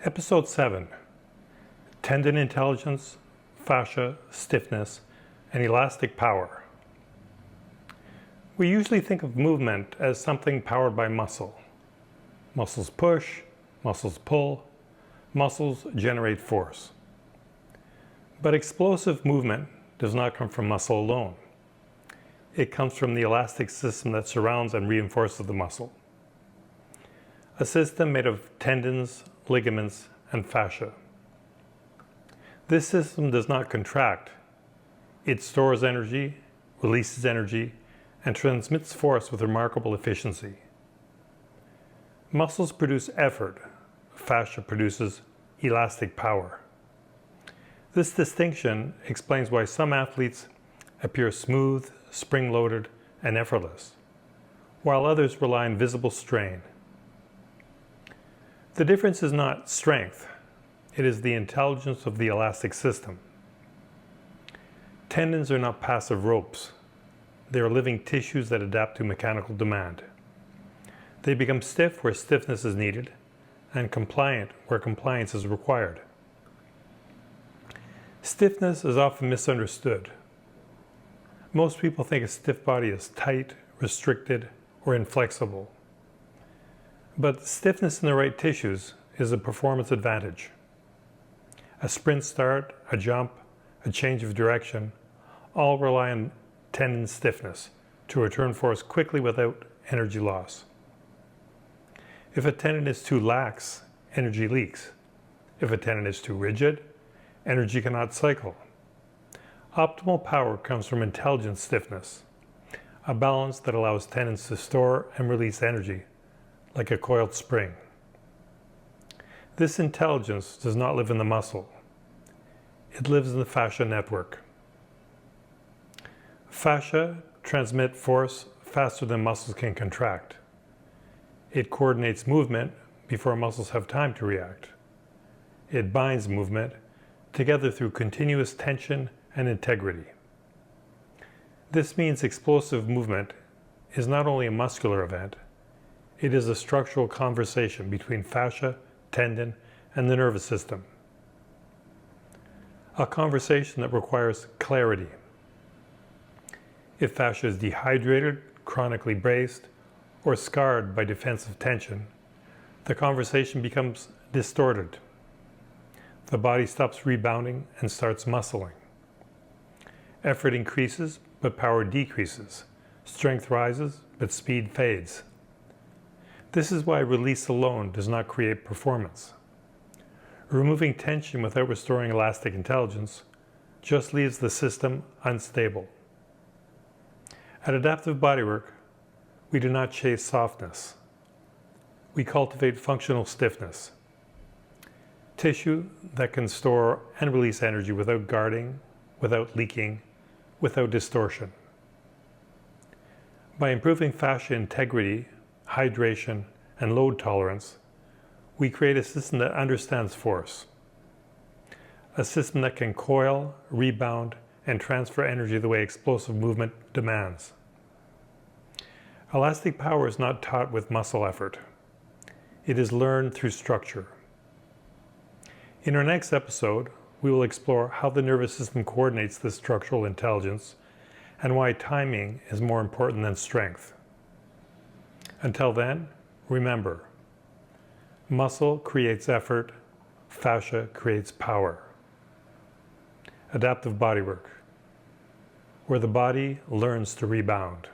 Episode 7, Tendon Intelligence, Fascia, Stiffness, and Elastic Power. We usually think of movement as something powered by muscle. Muscles push, muscles pull, muscles generate force. But explosive movement does not come from muscle alone. It comes from the elastic system that surrounds and reinforces the muscle. A system made of tendons, ligaments, and fascia. This system does not contract. It stores energy, releases energy, and transmits force with remarkable efficiency. Muscles produce effort. Fascia produces elastic power. This distinction explains why some athletes appear smooth, spring-loaded, and effortless, while others rely on visible strain. The difference is not strength, it is the intelligence of the elastic system. Tendons are not passive ropes. They are living tissues that adapt to mechanical demand. They become stiff where stiffness is needed, and compliant where compliance is required. Stiffness is often misunderstood. Most people think a stiff body is tight, restricted, or inflexible. But stiffness in the right tissues is a performance advantage. A sprint start, a jump, a change of direction, all rely on tendon stiffness to return force quickly without energy loss. If a tendon is too lax, energy leaks. If a tendon is too rigid, energy cannot cycle. Optimal power comes from intelligent stiffness, a balance that allows tendons to store and release energy, like a coiled spring. This intelligence does not live in the muscle. It lives in the fascia network. Fascia transmit force faster than muscles can contract. It coordinates movement before muscles have time to react. It binds movement together through continuous tension and integrity. This means explosive movement is not only a muscular event, it is a structural conversation between fascia, tendon, and the nervous system. A conversation that requires clarity. If fascia is dehydrated, chronically braced, or scarred by defensive tension, the conversation becomes distorted. The body stops rebounding and starts muscling. Effort increases, but power decreases. Strength rises, but speed fades. This is why release alone does not create performance. Removing tension without restoring elastic intelligence just leaves the system unstable. At Adaptive Bodywork, we do not chase softness. We cultivate functional stiffness. Tissue that can store and release energy without guarding, without leaking, without distortion. By improving fascia integrity, hydration, and load tolerance, we create a system that understands force. A system that can coil, rebound, and transfer energy the way explosive movement demands. Elastic power is not taught with muscle effort. It is learned through structure. In our next episode, we will explore how the nervous system coordinates this structural intelligence and why timing is more important than strength. Until then, remember, muscle creates effort, fascia creates power. Adaptive Bodywork, where the body learns to rebound.